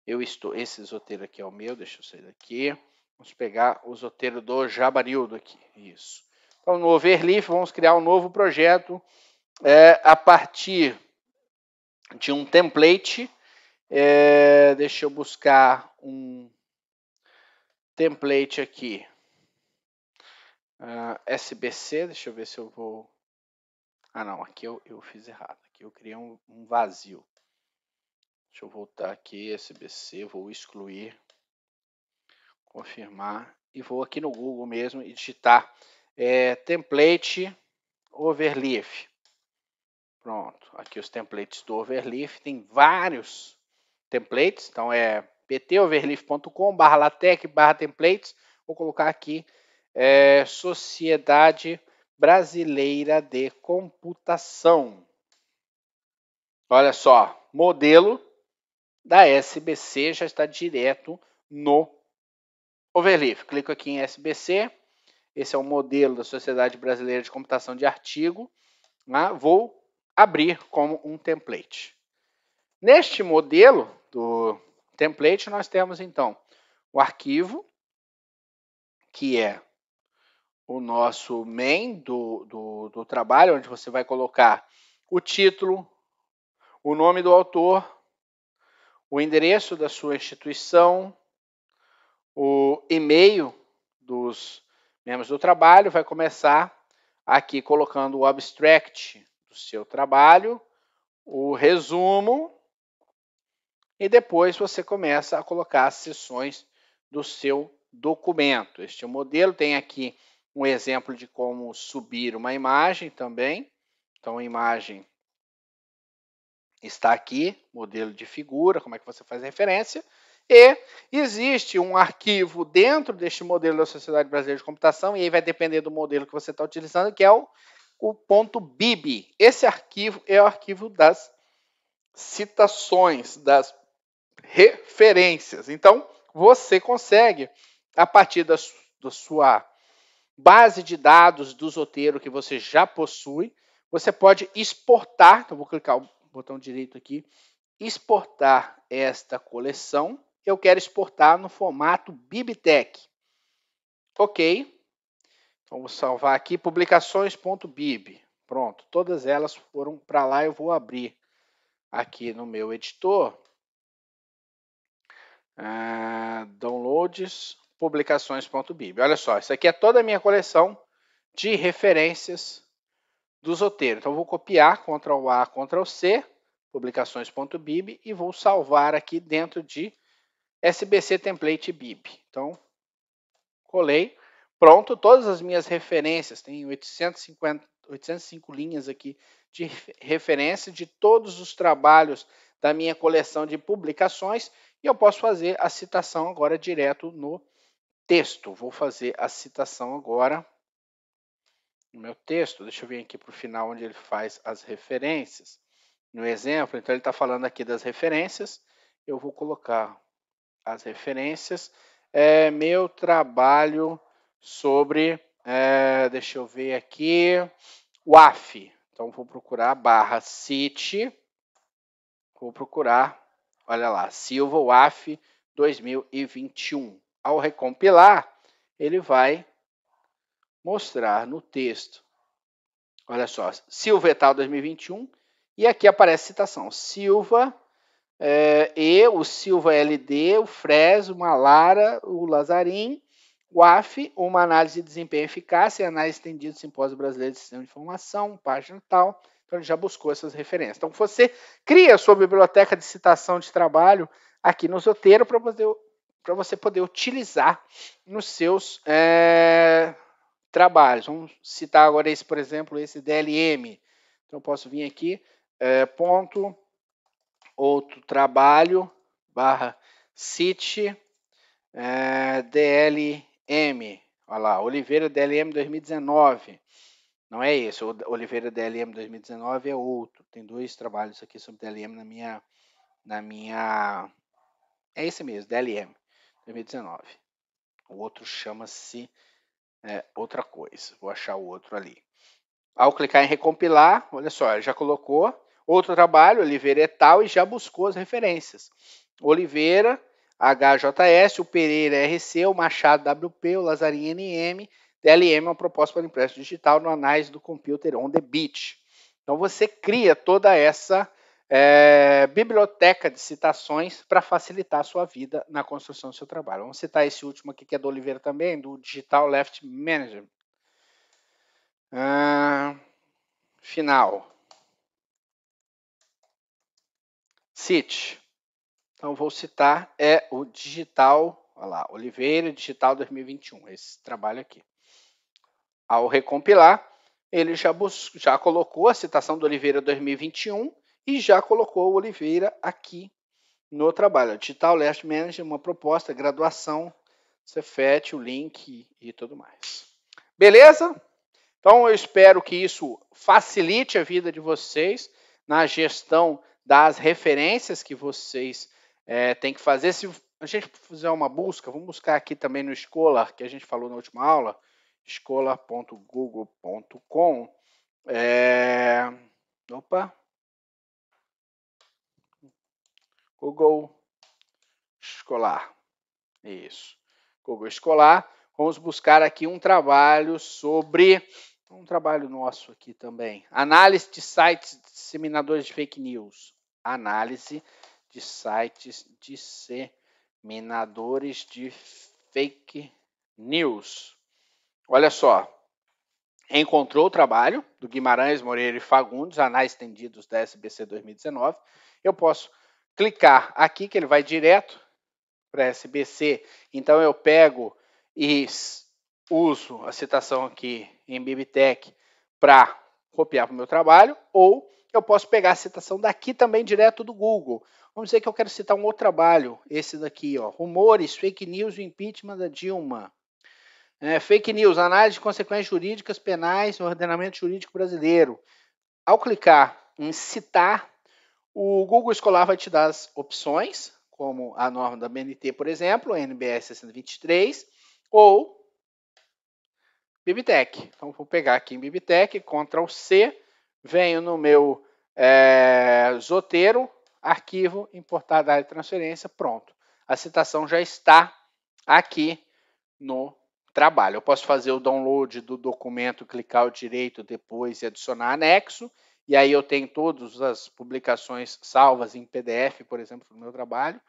eu estou. Esse Zotero aqui é o meu, deixa eu sair daqui. Vamos pegar o Zotero do Jabarildo aqui. Isso. Então, no Overleaf, vamos criar um novo projeto a partir de um template. Deixa eu buscar um template aqui. SBC, deixa eu ver se eu vou. Não, aqui eu fiz errado. Aqui eu criei um vazio. Deixa eu voltar aqui, SBC, vou excluir, confirmar e vou aqui no Google mesmo e digitar template Overleaf. Pronto, aqui os templates do Overleaf, tem vários templates, então é ptoverleaf.com/latec/templates, vou colocar aqui Sociedade Brasileira de Computação. Olha só, modelo da SBC já está direto no Overleaf. Clico aqui em SBC. Esse é o modelo da Sociedade Brasileira de Computação de Artigo. Vou abrir como um template. Neste modelo do template, nós temos, então, o arquivo, que é o nosso main do trabalho, onde você vai colocar o título, o nome do autor, o endereço da sua instituição, o e-mail dos membros do trabalho. Vai começar aqui colocando o abstract do seu trabalho, o resumo, e depois você começa a colocar as seções do seu documento. Este modelo tem aqui um exemplo de como subir uma imagem também. Então, a imagem está aqui, modelo de figura, como é que você faz a referência. E existe um arquivo dentro deste modelo da Sociedade Brasileira de Computação, e aí vai depender do modelo que você está utilizando, que é o .bib. Esse arquivo é o arquivo das citações, das referências. Então, você consegue, a partir da sua base de dados do Zotero que você já possui, você pode exportar. Então, vou clicar o botão direito aqui, exportar esta coleção. Eu quero exportar no formato BibTeX. Ok. Então, vou salvar aqui, publicações.bib. Pronto, todas elas foram para lá. Eu vou abrir aqui no meu editor. Downloads, publicações.bib. Olha só, isso aqui é toda a minha coleção de referências do Zotero. Então, eu vou copiar, Ctrl+A, Ctrl+C, publicações.bib, e vou salvar aqui dentro de SBC Template Bib. Então, colei. Pronto, todas as minhas referências, tem 805 linhas aqui de referência de todos os trabalhos da minha coleção de publicações, e eu posso fazer a citação agora direto no texto. Vou fazer a citação agora no meu texto. Deixa eu vir aqui para o final, onde ele faz as referências. No exemplo, então ele está falando aqui das referências. Eu vou colocar as referências. Meu trabalho sobre, deixa eu ver aqui, WAF. Então, vou procurar /cite, vou procurar, olha lá, Silva WAF 2021. Ao recompilar, ele vai mostrar no texto, olha só, Silva et al. 2021, e aqui aparece a citação, Silva, o Silva LD, o Fres, o Malara, o Lazarim, o AF, uma análise de desempenho e eficácia, análise estendida do Simpósio Brasileiro de Sistema de Informação, página tal. Então, ele já buscou essas referências. Então, você cria a sua biblioteca de citação de trabalho aqui no Zotero para você poder utilizar nos seus trabalhos. Vamos citar agora esse, por exemplo, esse DLM. Então, eu posso vir aqui, ponto, outro trabalho, /cite, DLM. Olha lá, Oliveira DLM 2019. Não é esse, o Oliveira DLM 2019 é outro. Tem dois trabalhos aqui sobre DLM na minha... É esse mesmo, DLM 2019. O outro chama-se outra coisa. Vou achar o outro ali. Ao clicar em recompilar, olha só, já colocou outro trabalho, Oliveira et al., e já buscou as referências. Oliveira, HJS, o Pereira RC, o Machado WP, o Lazarim NM, DLM é uma proposta para o impresso digital no análise do computer on the beach. Então, você cria toda essa biblioteca de citações para facilitar a sua vida na construção do seu trabalho. Vamos citar esse último aqui, que é do Oliveira também, do Digital Left Manager. Final. Cite. Então, vou citar o Digital, olha lá, Oliveira Digital 2021, esse trabalho aqui. Ao recompilar, ele já colocou a citação do Oliveira 2021 e já colocou o Oliveira aqui no trabalho. Digital Last Manager, uma proposta, graduação Cefet, o link e tudo mais. Beleza? Então, eu espero que isso facilite a vida de vocês na gestão das referências que vocês têm que fazer. Se a gente fizer uma busca, vamos buscar aqui também no Scholar, que a gente falou na última aula, scholar.google.com. Google Escolar. Isso. Google Escolar. Vamos buscar aqui um trabalho sobre... Um trabalho nosso aqui também. Análise de sites disseminadores de fake news. Análise de sites disseminadores de fake news. Olha só. Encontrou o trabalho do Guimarães, Moreira e Fagundes, anais estendidos da SBC 2019. Eu posso clicar aqui, que ele vai direto para a SBC. Então, eu pego e uso a citação aqui em BibTeX para copiar para o meu trabalho, ou eu posso pegar a citação daqui também direto do Google. Vamos dizer que eu quero citar um outro trabalho, esse daqui, ó, rumores, fake news e impeachment da Dilma. Fake news, análise de consequências jurídicas penais no ordenamento jurídico brasileiro. Ao clicar em citar, o Google Escolar vai te dar as opções, como a norma da BNT, por exemplo, NBS 623, ou BibTeX. Então, vou pegar aqui em BibTeX, Ctrl C, venho no meu Zotero, arquivo, importar da área de transferência, pronto. A citação já está aqui no trabalho. Eu posso fazer o download do documento, clicar o direito depois e adicionar anexo, e aí eu tenho todas as publicações salvas em PDF, por exemplo, no meu trabalho.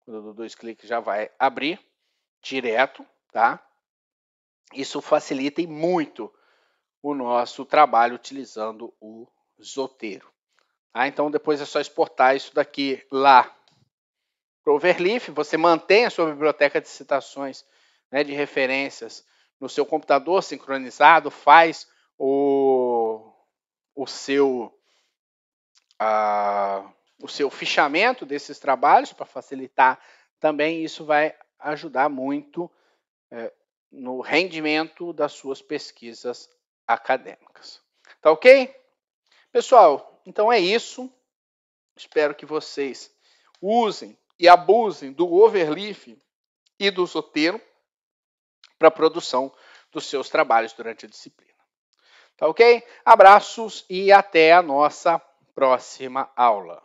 Quando eu dou 2 cliques já vai abrir direto, tá? Isso facilita muito o nosso trabalho utilizando o Zotero. Então, depois é só exportar isso daqui lá para o Overleaf. Você mantém a sua biblioteca de citações, né, de referências no seu computador sincronizado, faz o seu fichamento desses trabalhos para facilitar também. Isso vai ajudar muito no rendimento das suas pesquisas acadêmicas. Tá ok? Pessoal, então é isso. Espero que vocês usem e abusem do Overleaf e do Zotero para a produção dos seus trabalhos durante a disciplina. Tá ok? Abraços e até a nossa próxima aula.